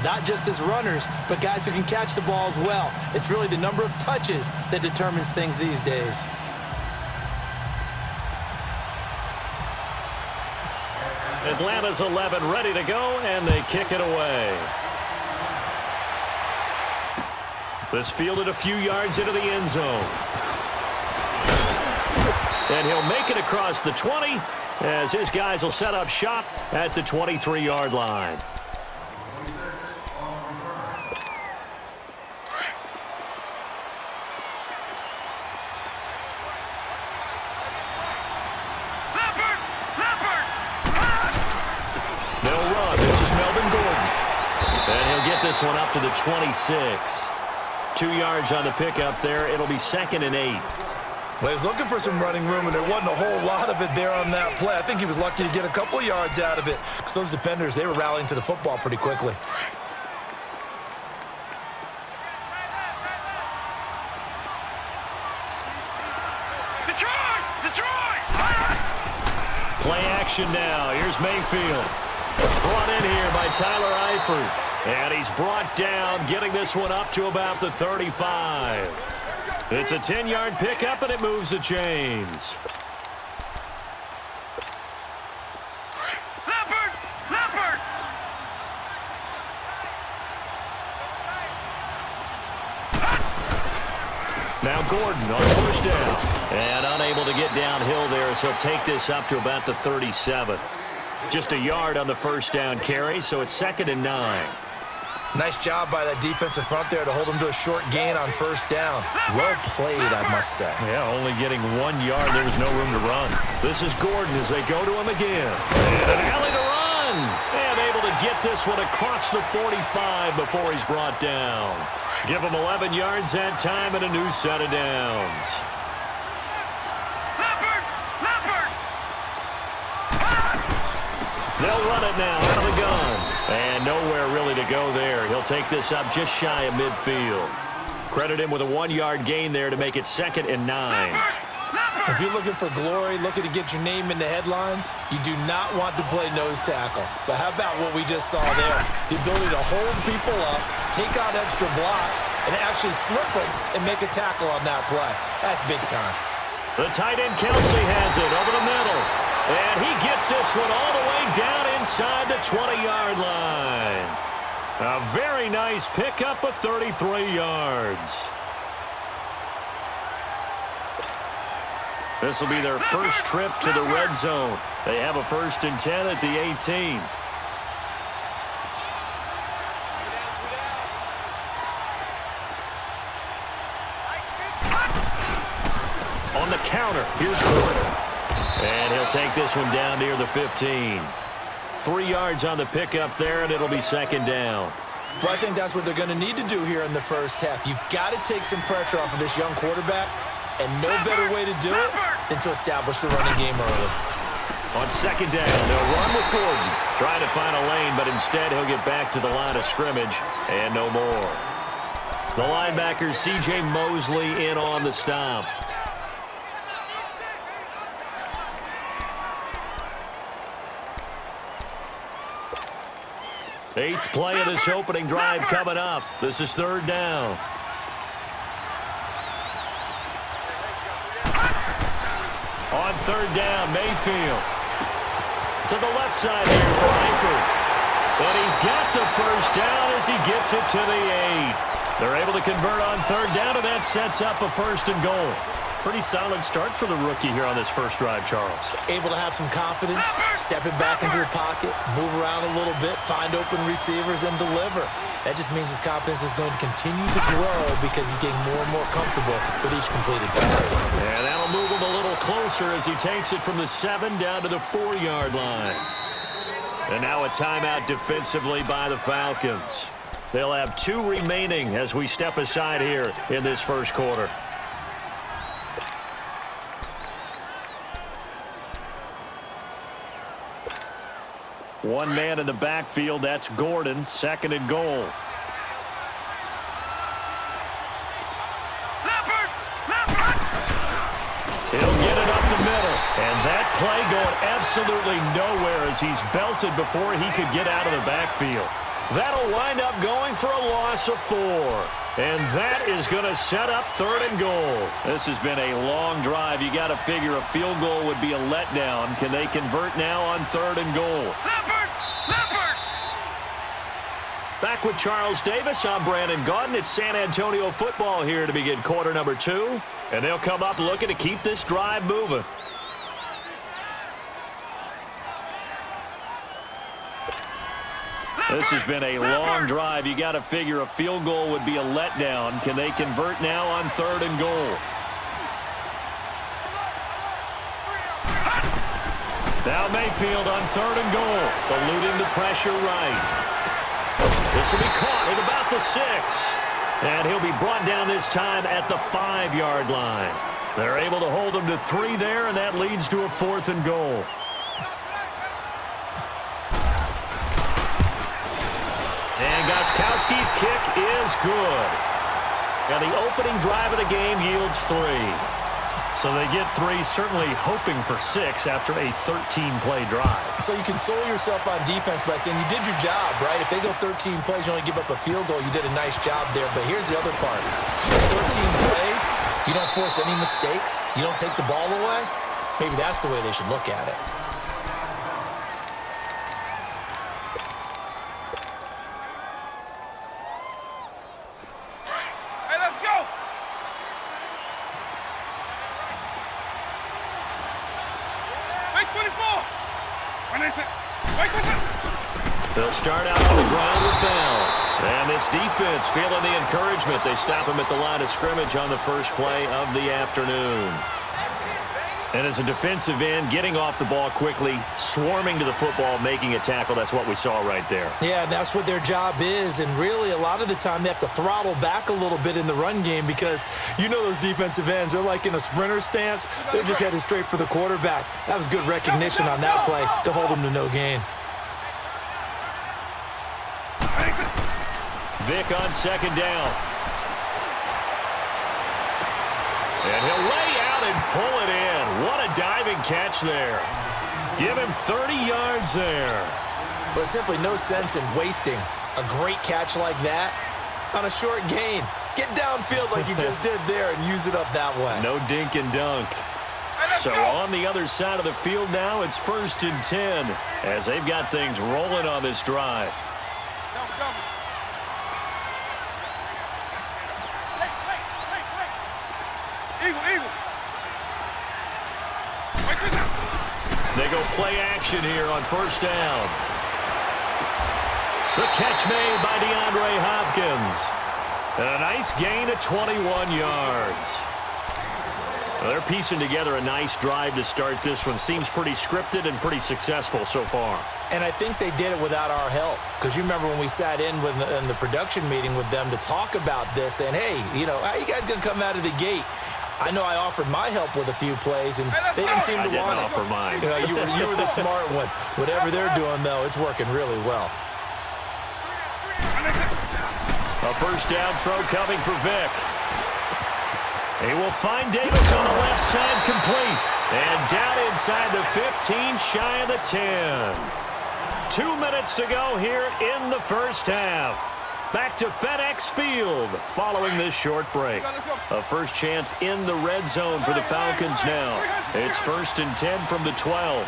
not just as runners, but guys who can catch the ball as well. It's really the number of touches that determines things these days. Atlanta's 11 ready to go, and they kick it away. This fielded a few yards into the end zone. And he'll make it across the 20 as his guys will set up shop at the 23-yard line. They'll run. This is Melvin Gordon. And he'll get this one up to the 26. 2 yards on the pickup there. It'll be 2nd and 8. Well, he was looking for some running room, and there wasn't a whole lot of it there on that play. I think he was lucky to get a couple of yards out of it because those defenders, they were rallying to the football pretty quickly. Play action now. Here's Mayfield. Brought in here by Tyler Eifert. And he's brought down, getting this one up to about the 35. It's a 10-yard pickup, and it moves the chains. Now Gordon on first down. And unable to get downhill there as he'll take this up to about the 37. Just a yard on the first down carry, so it's 2nd and 9. Nice job by that defensive front there to hold him to a short gain on first down. Well played, I must say. Yeah, only getting 1 yard. There was no room to run. This is Gordon as they go to him again. And an alley to run. And able to get this one across the 45 before he's brought down. Give him 11 yards that time and a new set of downs. They'll run it now out of the gun. And nowhere really to go there. He'll take this up just shy of midfield. Credit him with a 1-yard gain there to make it 2nd and 9. If you're looking for glory, looking to get your name in the headlines, you do not want to play nose tackle. But how about what we just saw there? The ability to hold people up, take out extra blocks, and actually slip them and make a tackle on that play. That's big time. The tight end Kelsey has it over the middle. And he gets this one all the way down inside the 20-yard line. A very nice pickup of 33 yards. This will be their first trip to the red zone. They have a 1st and 10 at the 18. On the counter, here's Gordon. And he'll take this one down near the 15. 3 yards on the pickup there, and it'll be 2nd down. Well, I think that's what they're going to need to do here in the first half. You've got to take some pressure off of this young quarterback, and no better way to do it than to establish the running game early. On 2nd down, they'll run with Gordon. Trying to find a lane, but instead he'll get back to the line of scrimmage, and no more. The linebacker, C.J. Mosley, in on the stop. Eighth play of this opening drive coming up. This is 3rd down. On 3rd down, Mayfield. To the left side here for Eifert. And he's got the first down as he gets it to the 8. They're able to convert on 3rd down, and that sets up a 1st and goal. Pretty solid start for the rookie here on this first drive, Charles. Able to have some confidence, stepping back into the pocket, move around a little bit, find open receivers, and deliver. That just means his confidence is going to continue to grow because he's getting more and more comfortable with each completed pass. And that'll move him a little closer as he takes it from the 7 down to the 4-yard line. And now a timeout defensively by the Falcons. They'll have 2 remaining as we step aside here in this first quarter. One man in the backfield, that's Gordon, 2nd and goal. He'll get it up the middle. And that play going absolutely nowhere as he's belted before he could get out of the backfield. That'll wind up going for a loss of 4. And that is going to set up 3rd and goal. This has been a long drive. You got to figure a field goal would be a letdown. Can they convert now on 3rd and goal? Leopard! Back with Charles Davis, I'm Brandon Gaudin. It's San Antonio football here to begin quarter number 2. And they'll come up looking to keep this drive moving. This has been a long drive. You got to figure a field goal would be a letdown. Can they convert now on 3rd and goal? Now Mayfield on 3rd and goal, eluding the pressure right. This will be caught at about the 6. And he'll be brought down this time at the 5-yard line. They're able to hold him to 3 there, and that leads to a 4th and goal. And Gostkowski's kick is good. Now the opening drive of the game yields 3. So they get 3, certainly hoping for 6 after a 13-play drive. So you console yourself on defense by saying you did your job, right? If they go 13 plays, you only give up a field goal, you did a nice job there. But here's the other part. 13 plays, you don't force any mistakes, you don't take the ball away. Maybe that's the way they should look at it. They'll start out on the ground with Bell. And this defense feeling the encouragement. They stop him at the line of scrimmage on the first play of the afternoon. And as a defensive end, getting off the ball quickly, swarming to the football, making a tackle. That's what we saw right there. Yeah, that's what their job is. And really, a lot of the time, they have to throttle back a little bit in the run game because you know those defensive ends, they're like in a sprinter stance. They're just headed straight for the quarterback. That was good recognition on that play to hold them to no gain. Vick on 2nd down. And he'll lay out and pull it in. What a diving catch there. Give him 30 yards there. But simply no sense in wasting a great catch like that on a short gain. Get downfield like you just did there and use it up that way. No dink and dunk. So on the other side of the field now, it's 1st and 10 as they've got things rolling on this drive. They go play action here on 1st down. The catch made by DeAndre Hopkins. And a nice gain of 21 yards. Well, they're piecing together a nice drive to start this one. Seems pretty scripted and pretty successful so far. And I think they did it without our help. Because you remember when we sat in the production meeting with them to talk about this, and hey, you know, how you guys going to come out of the gate? I know I offered my help with a few plays, and they didn't seem to want it. I didn't offer mine. You know, you were the smart one. Whatever they're doing, though, it's working really well. A 1st down throw coming for Vick. He will find Davis on the left side, complete. And down inside the 15, shy of the 10. 2 minutes to go here in the first half. Back to FedEx Field following this short break. A first chance in the red zone for the Falcons now. It's 1st and 10 from the 12.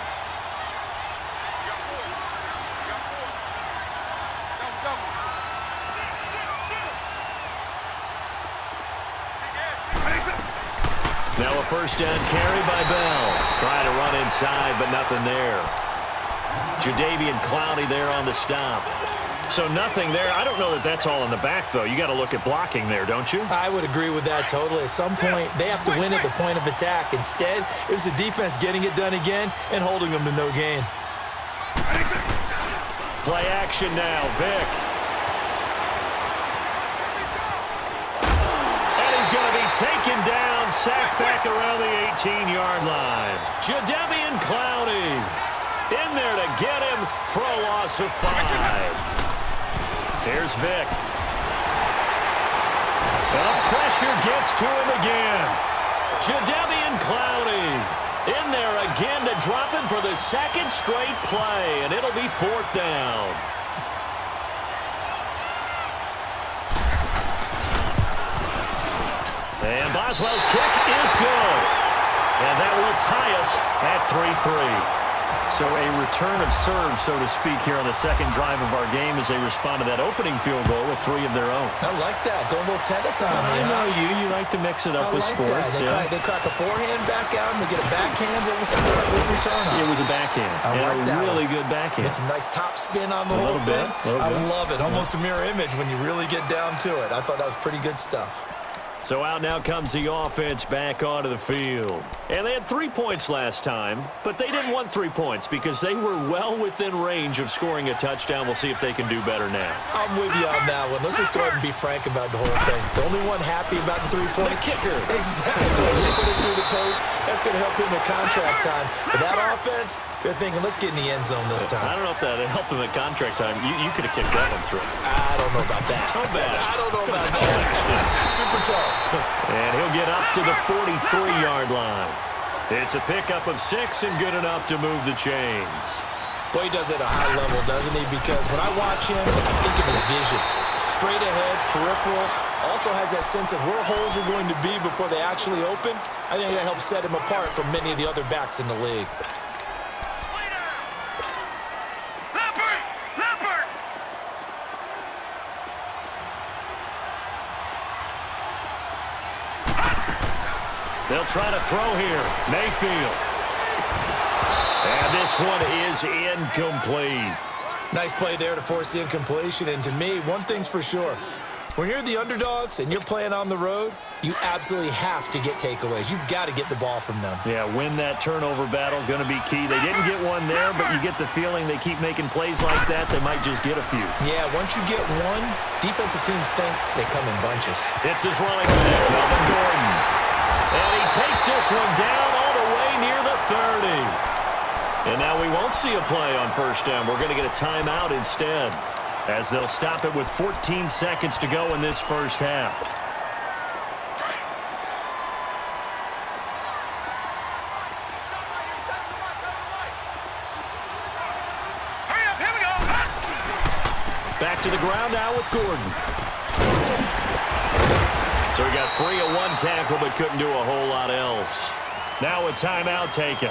Now a 1st down carry by Bell. Trying to run inside, but nothing there. Jadeveon Clowney there on the stop. So nothing there. I don't know that that's all in the back, though. You got to look at blocking there, don't you? I would agree with that totally. At some point, they have to win at the point of attack. Instead, it was the defense getting it done again and holding them to no gain. Play action now. Vick. And he's going to be taken down, sacked back around the 18-yard line. Jadeveon Clowney in there to get him for a loss of 5. Here's Vick. The pressure gets to him again. Jadeveon Clowney in there again to drop him for the 2nd straight play, and it'll be 4th down. And Boswell's kick is good. And that will tie us at 3-3. So a return of serve, so to speak, here on the second drive of our game as they respond to that opening field goal with 3 of their own. I like that. Go a little tennis on me. I know you. You like to mix it up with sports. They crack a forehand back out and they get a backhand. What was the serve? What was the return on? It was a backhand. I like a that really one. good backhand. Get some nice top spin on the whole little thing. bit. I love it. Almost a mirror image when you really get down to it. I thought that was pretty good stuff. So out now comes the offense back onto the field. And they had 3 points last time, but they didn't want 3 points because they were well within range of scoring a touchdown. We'll see if they can do better now. I'm with you on that one. Let's just go ahead and be frank about the whole thing. The only one happy about the 3-point. The kicker. Exactly. He put it through the post. That's going to help him in contract time. But that offense, they're thinking, let's get in the end zone this time. I don't know if that helped him at contract time. You could have kicked that one through. I don't know about that. Toe bash. I don't know about that. Super toe. And he'll get up to the 43-yard line. It's a pickup of 6 and good enough to move the chains. Boy, he does it at a high level, doesn't he? Because when I watch him, I think of his vision. Straight ahead, peripheral. Also has that sense of where holes are going to be before they actually open. I think that helps set him apart from many of the other backs in the league. They'll try to throw here. Mayfield. And this one is incomplete. Nice play there to force the incompletion. And to me, one thing's for sure. When you're the underdogs and you're playing on the road, you absolutely have to get takeaways. You've got to get the ball from them. Yeah, win that turnover battle, going to be key. They didn't get one there, but you get the feeling they keep making plays like that, they might just get a few. Yeah, once you get one, defensive teams think they come in bunches. It's his running back, Melvin Gordon. And he takes this one down all the way near the 30. And now we won't see a play on first down. We're going to get a timeout instead, as they'll stop it with 14 seconds to go in this first half. Hurry up, here we go. Back to the ground now with Gordon. So he got free of one tackle but couldn't do a whole lot else. Now a timeout taken.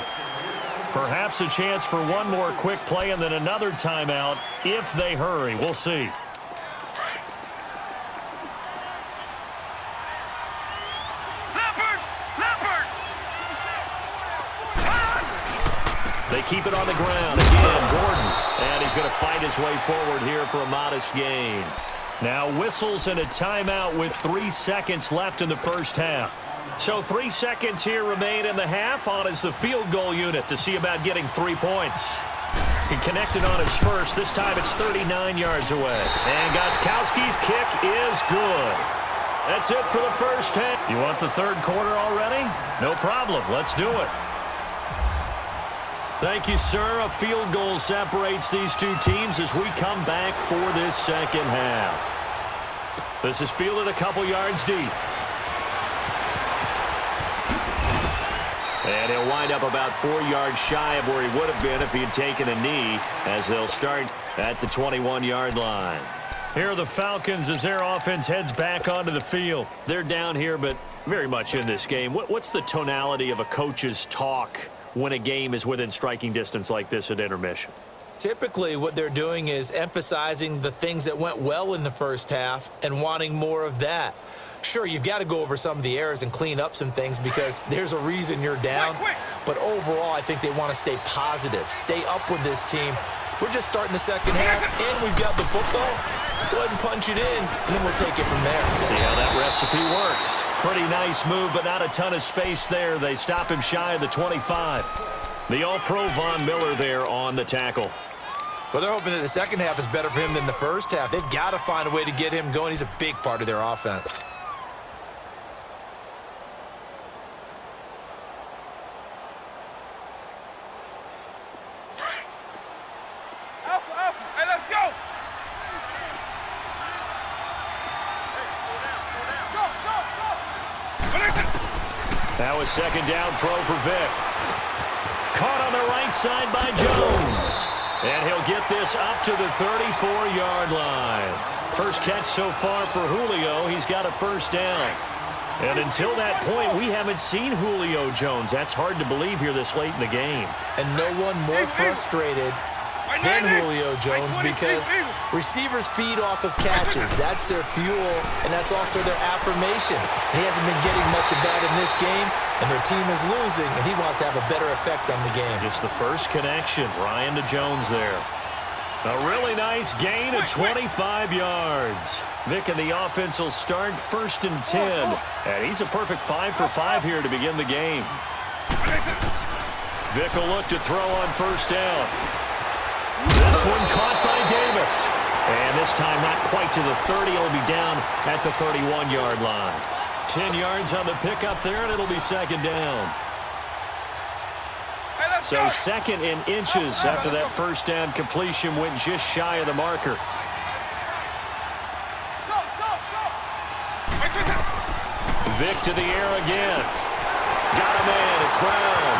Perhaps a chance for one more quick play and then another timeout if they hurry. We'll see. Leopard! They keep it on the ground again. Gordon. And he's going to fight his way forward here for a modest gain. Now whistles and a timeout with 3 seconds left in the first half. So 3 seconds here remain in the half. On is the field goal unit to see about getting 3 points. He connected on his first. This time it's 39 yards away. And Gostkowski's kick is good. That's it for the first half. You want the third quarter already? No problem. Let's do it. Thank you, sir. A field goal separates these two teams as we come back for this second half. This is fielded a couple yards deep. And he'll wind up about 4 yards shy of where he would have been if he had taken a knee, as they'll start at the 21-yard line. Here are the Falcons as their offense heads back onto the field. They're down here, but very much in this game. What's the tonality of a coach's talk when a game is within striking distance like this at intermission? Typically, what they're doing is emphasizing the things that went well in the first half and wanting more of that. Sure, you've got to go over some of the errors and clean up some things because there's a reason you're down. But overall, I think they want to stay positive, stay up with this team. We're just starting the second half, and we've got the football. Let's go ahead and punch it in, and then we'll take it from there. See how that recipe works. Pretty nice move, but not a ton of space there. They stop him shy of the 25. The All-Pro Von Miller there on the tackle. Well, they're hoping that the second half is better for him than the first half. They've got to find a way to get him going. He's a big part of their offense. Alpha, hey, let's go! Now a second down throw for Vic. Caught on the right side by Jones. And he'll get this up to the 34-yard line. First catch so far for Julio. He's got a first down. And until that point, we haven't seen Julio Jones. That's hard to believe here this late in the game. And no one more frustrated than Julio Jones because receivers feed off of catches. That's their fuel, and that's also their affirmation. And he hasn't been getting much of that in this game, and their team is losing, and he wants to have a better effect on the game. Just the first connection, Ryan to Jones there. A really nice gain of 25 yards. Vic and the offense will start 1st and 10. And he's a perfect 5 for 5 here to begin the game. Vic will look to throw on 1st down. This one caught by Davis. And this time not quite to the 30. It'll be down at the 31-yard line. 10 yards on the pickup there, and it'll be 2nd down. So 2nd in inches after that 1st down completion went just shy of the marker. Vic to the air again. Got a man. It's Brown.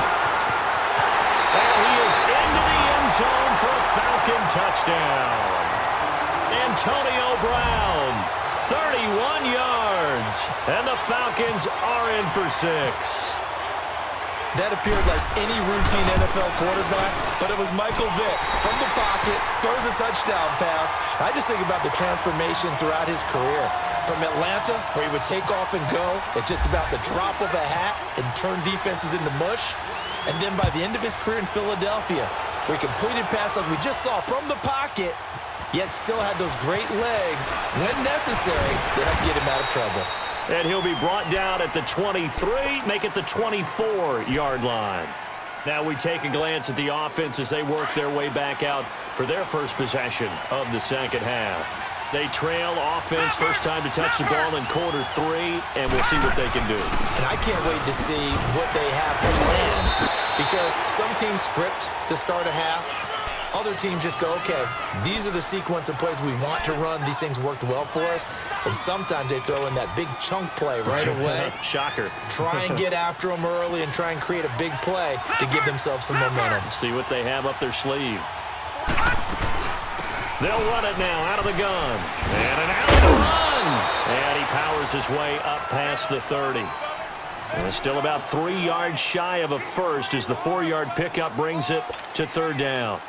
And he is into the end zone for a Falcon touchdown. Antonio Brown, 31 yards. And the Falcons are in for 6. That appeared like any routine NFL quarterback, but it was Michael Vick from the pocket, throws a touchdown pass. I just think about the transformation throughout his career. From Atlanta, where he would take off and go at just about the drop of a hat and turn defenses into mush. And then by the end of his career in Philadelphia, where he completed passes like we just saw from the pocket, yet still had those great legs. When necessary, they helped get him out of trouble. And he'll be brought down at the 23, make it the 24-yard line. Now we take a glance at the offense as they work their way back out for their first possession of the second half. They trail offense, first time to touch the ball in quarter 3, and we'll see what they can do. And I can't wait to see what they have planned because some teams script to start a half. Other teams just go, okay, these are the sequence of plays we want to run. These things worked well for us. And sometimes they throw in that big chunk play right away. Shocker. Try and get after them early and try and create a big play to give themselves some momentum. See what they have up their sleeve. They'll run it now out of the gun. And an out of the run. And he powers his way up past the 30. And still about 3 yards shy of a first as the 4-yard pickup brings it to 3rd down.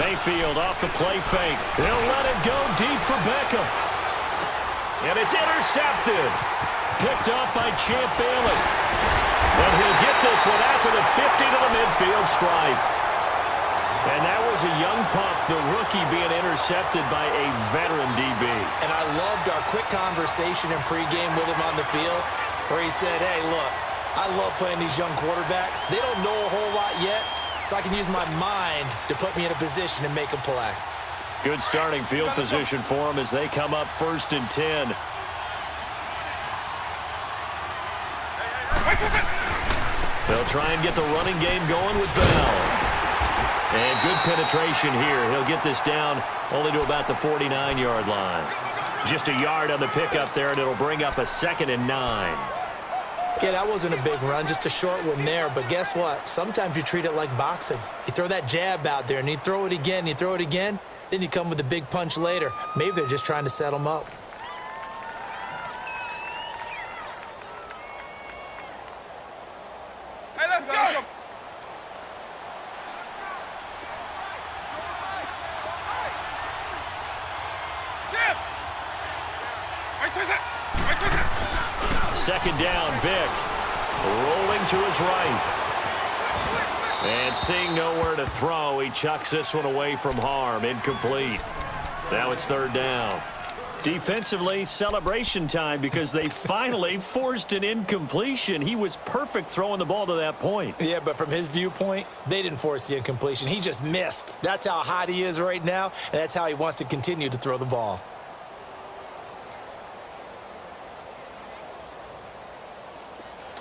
Mayfield off the play fake. He'll let it go deep for Beckham. And it's intercepted. Picked off by Champ Bailey. And he'll get this one out to the 50 to the midfield stripe. And that was a young pup, the rookie being intercepted by a veteran DB. And I loved our quick conversation in pregame with him on the field where he said, hey, look, I love playing these young quarterbacks. They don't know a whole lot yet. So I can use my mind to put me in a position and make a play. Good starting field position for them as they come up 1st and 10. They'll try and get the running game going with Bell. And good penetration here. He'll get this down only to about the 49-yard line. Just a yard on the pickup there, and it'll bring up a 2nd and 9. Yeah, that wasn't a big run, just a short one there. But guess what? Sometimes you treat it like boxing. You throw that jab out there, and you throw it again, you throw it again, then you come with a big punch later. Maybe they're just trying to set them up. Hey, let's go! Second down, Vic. Rolling to his right. And seeing nowhere to throw, he chucks this one away from harm. Incomplete. Now it's 3rd down. Defensively, celebration time because they finally forced an incompletion. He was perfect throwing the ball to that point. Yeah, but from his viewpoint, they didn't force the incompletion. He just missed. That's how hot he is right now, and that's how he wants to continue to throw the ball.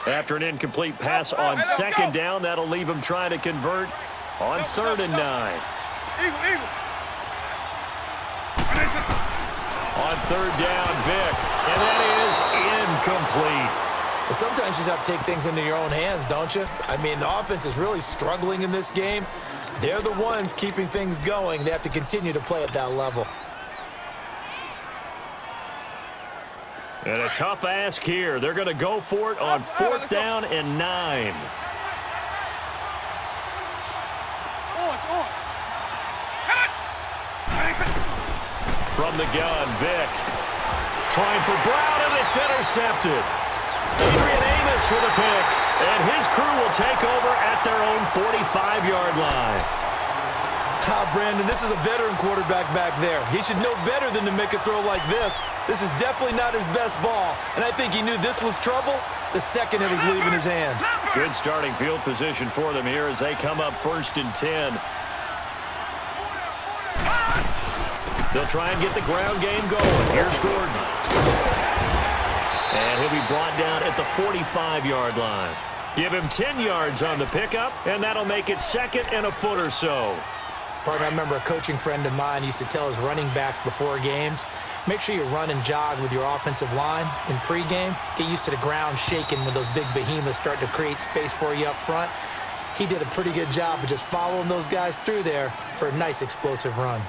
After an incomplete pass on 2nd down, that'll leave him trying to convert on 3rd and 9. On 3rd down, Vic. And that is incomplete. But sometimes you just have to take things into your own hands, don't you? I mean, the offense is really struggling in this game. They're the ones keeping things going. They have to continue to play at that level. And a tough ask here. They're going to go for it on 4th down and 9. From the gun, Vick. Trying for Brown, and it's intercepted. Adrian Amos with a pick. And his crew will take over at their own 45-yard line. Brandon, this is a veteran quarterback back there. He should know better than to make a throw like this. This is definitely not his best ball, and I think he knew this was trouble the second it was leaving his hand. Good starting field position for them here as they come up 1st and 10. They'll try and get the ground game going. Here's Gordon. And he'll be brought down at the 45-yard line. Give him 10 yards on the pickup, and that'll make it 2nd and a foot or so. Partner, I remember a coaching friend of mine used to tell his running backs before games, make sure you run and jog with your offensive line in pregame. Get used to the ground shaking when those big behemoths start to create space for you up front. He did a pretty good job of just following those guys through there for a nice explosive run.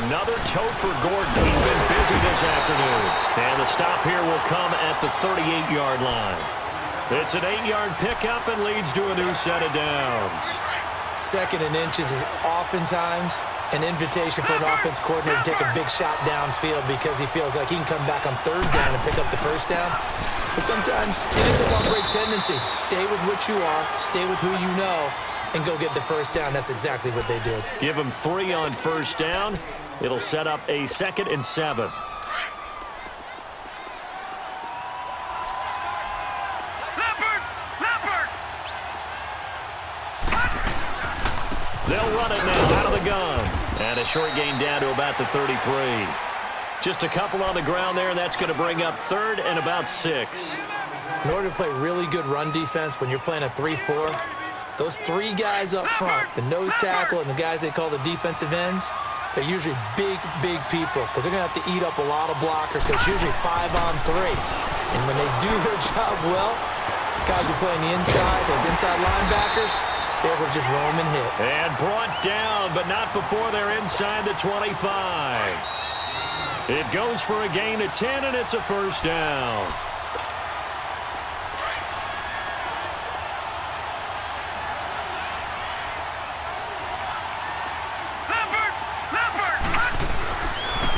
Another tote for Gordon. He's been busy this afternoon. And the stop here will come at the 38-yard line. It's an 8-yard pickup and leads to a new set of downs. 2nd and inches is oftentimes an invitation for an offense coordinator to take a big shot downfield because he feels like he can come back on 3rd down and pick up the 1st down. But sometimes you just don't want to break tendency. Stay with what you are, stay with who you know, and go get the 1st down. That's exactly what they did. Give him 3 on 1st down. It'll set up a 2nd and 7. They'll run it now out of the gun. And a short gain down to about the 33. Just a couple on the ground there, and that's going to bring up 3rd and about 6. In order to play really good run defense when you're playing a 3-4, those 3 guys up front, the nose tackle and the guys they call the defensive ends, they're usually big, big people because they're going to have to eat up a lot of blockers because it's usually 5 on 3. And when they do their job well, guys who play on the inside, those inside linebackers, they're able to just roam and hit. And brought down, but not before they're inside the 25. It goes for a gain of 10, and it's a 1st down.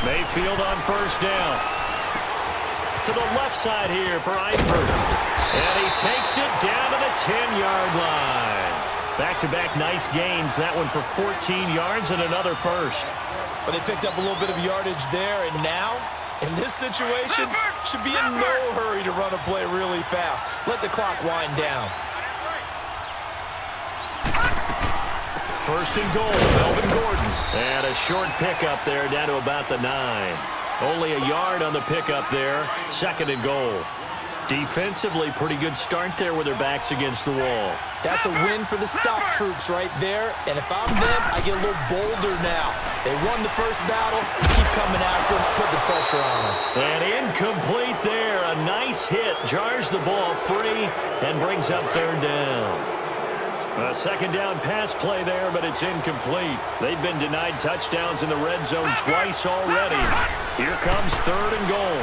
Mayfield on 1st down. To the left side here for Eifert. And he takes it down to the 10-yard line. Back-to-back nice gains. That one for 14 yards and another 1st. But they picked up a little bit of yardage there, and now, in this situation, should be in no hurry to run a play really fast. Let the clock wind down. 1st and goal, Melvin Gordon. And a short pickup there down to about the 9. Only a yard on the pickup there. 2nd and goal. Defensively, pretty good start there with their backs against the wall. That's a win for the stock troops right there. And if I'm them, I get a little bolder now. They won the 1st battle. Keep coming after them. Put the pressure on them. And incomplete there. A nice hit. Jars the ball free and brings up 3rd down. A 2nd down pass play there, but it's incomplete. They've been denied touchdowns in the red zone twice already. Here comes 3rd and goal.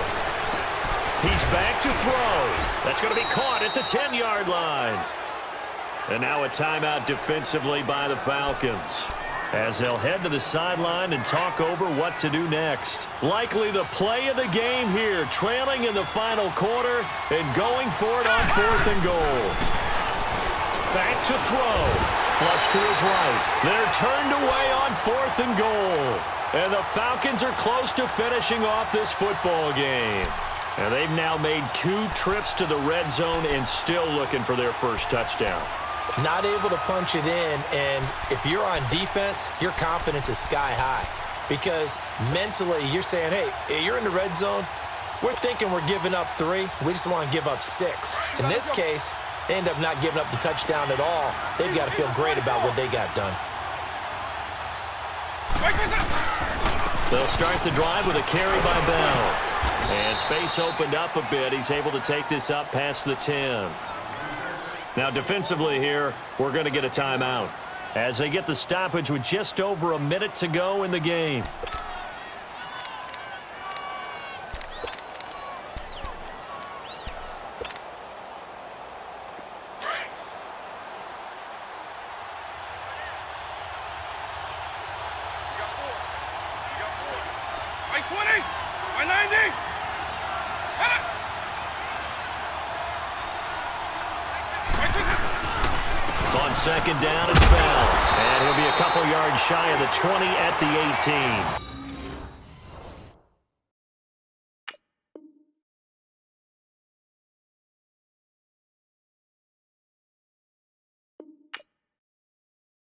He's back to throw. That's going to be caught at the 10-yard line. And now a timeout defensively by the Falcons, as they'll head to the sideline and talk over what to do next. Likely the play of the game here, trailing in the final quarter and going for it on 4th and goal. Back to throw. Flush to his right. They're turned away on 4th and goal. And the Falcons are close to finishing off this football game. And they've now made 2 trips to the red zone and still looking for their 1st touchdown. Not able to punch it in, and if you're on defense, your confidence is sky high. Because mentally, you're saying, hey, you're in the red zone, We're thinking we're giving up 3. We just want to give up 6. In this case, they end up not giving up the touchdown at all. They've got to feel great about what they got done. They'll start the drive with a carry by Bell. And space opened up a bit. He's able to take this up past the 10. Now defensively here, we're going to get a timeout as they get the stoppage with just over a minute to go in the game. By 20, by 90. On second down, it's Bell. And he'll be a couple yards shy of the 20 at the 18.